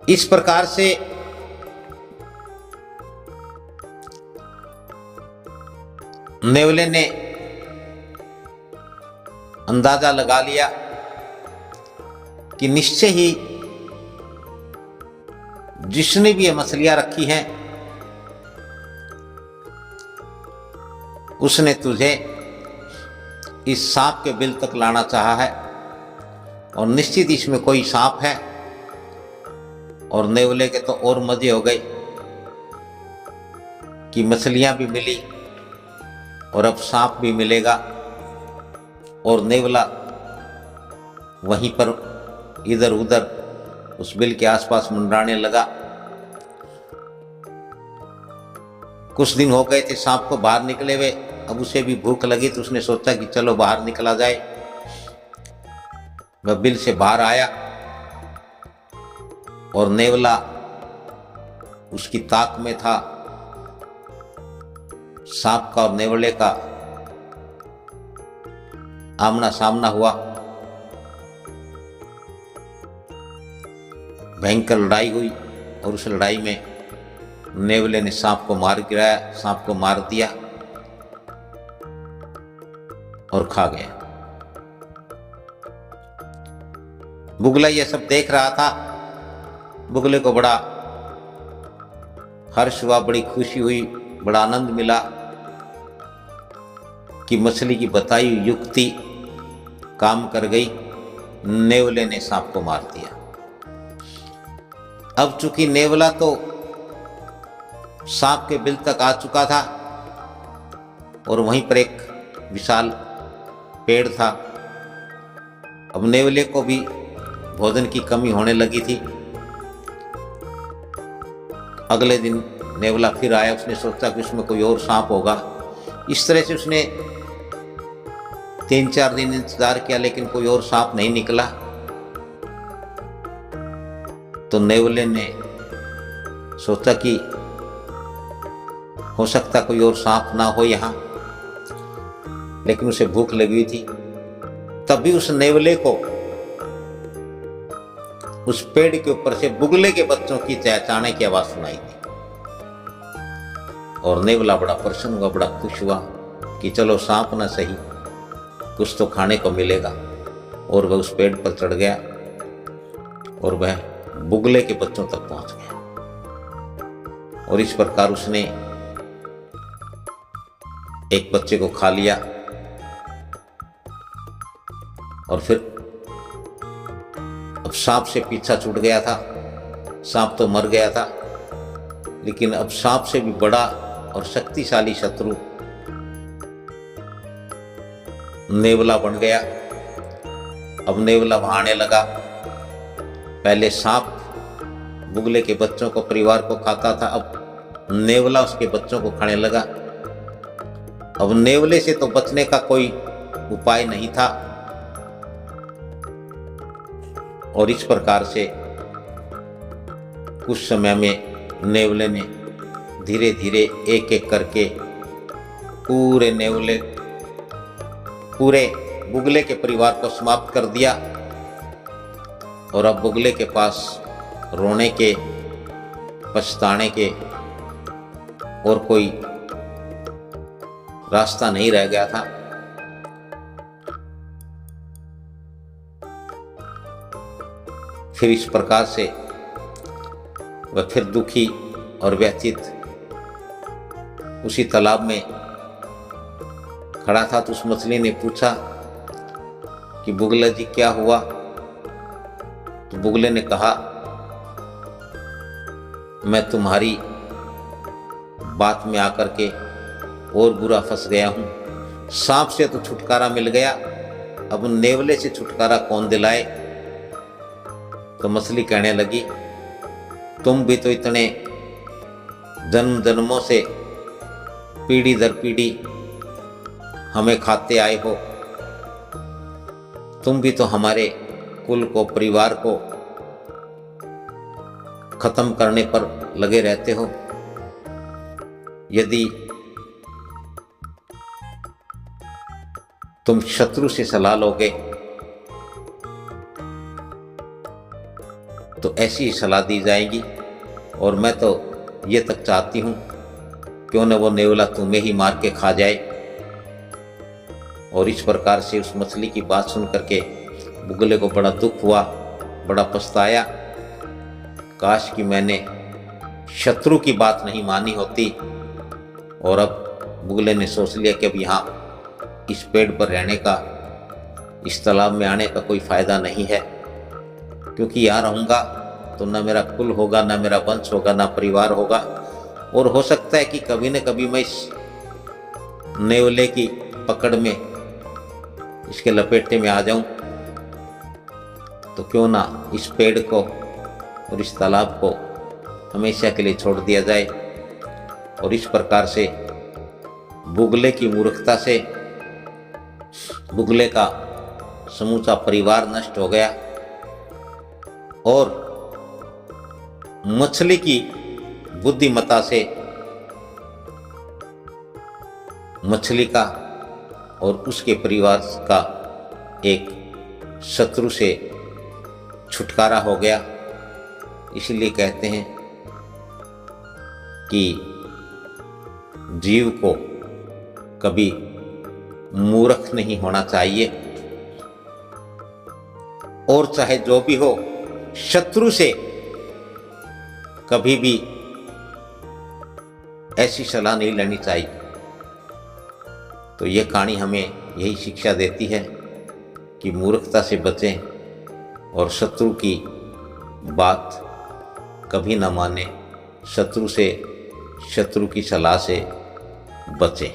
इस प्रकार से नेवले ने अंदाजा लगा लिया कि निश्चय ही जिसने भी ये मछलियां रखी हैं उसने तुझे इस सांप के बिल तक लाना चाहा है और निश्चित इसमें कोई सांप है। और नेवले के तो और मजे हो गए कि मछलियां भी मिली और अब सांप भी मिलेगा। और नेवला वहीं पर इधर उधर उस बिल के आसपास मंडराने लगा। कुछ दिन हो गए थे सांप को बाहर निकले हुए, अब उसे भी भूख लगी तो उसने सोचा कि चलो बाहर निकला जाए। वह बिल से बाहर आया और नेवला उसकी ताक में था। सांप का और नेवले का आमना सामना हुआ, भयंकर लड़ाई हुई और उस लड़ाई में नेवले ने सांप को मार गिराया, सांप को मार दिया और खा गया। बुगला यह सब देख रहा था। बुगले को बड़ा हर्ष हुआ, बड़ी खुशी हुई, बड़ा आनंद मिला कि मछली की बताई हुई युक्ति काम कर गई। नेवले ने सांप को मार दिया। अब चूंकि नेवला तो सांप के बिल तक आ चुका था और वहीं पर एक विशाल पेड़ था। अब नेवले को भी भोजन की कमी होने लगी थी। अगले दिन नेवला फिर आया, उसने सोचा कि उसमें कोई और सांप होगा। इस तरह से उसने 3-4 दिन इंतजार किया लेकिन कोई और सांप नहीं निकला। तो नेवले ने सोचा कि हो सकता कोई और सांप ना हो यहां, लेकिन उसे भूख लगी हुई थी। तभी उस नेवले को उस पेड़ के ऊपर से बुगले के बच्चों की चहचहाने की आवाज सुनाई दी। और नेवला बड़ा प्रसन्न हुआ, बड़ा खुश हुआ कि चलो सांप ना सही, कुछ तो खाने को मिलेगा। और वह उस पेड़ पर चढ़ गया और वह बुगले के बच्चों तक पहुंच गया। और इस प्रकार उसने एक बच्चे को खा लिया। और फिर अब सांप से पीछा छूट गया था। सांप तो मर गया था, लेकिन अब सांप से भी बड़ा और शक्तिशाली शत्रु नेवला बन गया। अब नेवला वहां आने लगा। पहले सांप बुगले के बच्चों को, परिवार को खाता था, अब नेवला उसके बच्चों को खाने लगा। अब नेवले से तो बचने का कोई उपाय नहीं था। और इस प्रकार से कुछ समय में नेवले ने धीरे धीरे एक एक करके पूरे बुगले के परिवार को समाप्त कर दिया। और अब बुगले के पास रोने के, पछताने के और कोई रास्ता नहीं रह गया था। फिर इस प्रकार से वह फिर दुखी और व्यथित उसी तालाब में खड़ा था। तो उस मछली ने पूछा कि बुगला जी क्या हुआ? तो बुगले ने कहा, मैं तुम्हारी बात में आकर के और बुरा फंस गया हूं। सांप से तो छुटकारा मिल गया, अब नेवले से छुटकारा कौन दिलाए? तो मछली कहने लगी, तुम भी तो इतने जन्म जन्मों से पीढ़ी दर पीढ़ी हमें खाते आए हो। तुम भी तो हमारे कुल को, परिवार को खत्म करने पर लगे रहते हो। यदि तुम शत्रु से सलाह लोगे तो ऐसी ही सलाह दी जाएगी। और मैं तो ये तक चाहती हूँ क्यों न वो नेवला तुम्हें ही मार के खा जाए। और इस प्रकार से उस मछली की बात सुन करके बुगले को बड़ा दुख हुआ, बड़ा पछताया। काश कि मैंने शत्रु की बात नहीं मानी होती। और अब बुगले ने सोच लिया कि अब यहाँ इस पेड़ पर रहने का, इस तालाब में आने का कोई फायदा नहीं है, क्योंकि यहाँ रहूँगा तो न मेरा कुल होगा, न मेरा वंश होगा, न परिवार होगा। और हो सकता है कि कभी न कभी मैं इस नेवले की पकड़ में, इसके लपेटे में आ जाऊं। तो क्यों ना इस पेड़ को और इस तालाब को हमेशा के लिए छोड़ दिया जाए। और इस प्रकार से बुगले की मूर्खता से बुगले का समूचा परिवार नष्ट हो गया और मछली की बुद्धिमत्ता से मछली का और उसके परिवार का एक शत्रु से छुटकारा हो गया। इसलिए कहते हैं कि जीव को कभी मूर्ख नहीं होना चाहिए। और चाहे जो भी हो, शत्रु से कभी भी ऐसी सलाह नहीं लेनी चाहिए। तो यह कहानी हमें यही शिक्षा देती है कि मूर्खता से बचें और शत्रु की बात कभी न माने, शत्रु से, शत्रु की सलाह से बचें।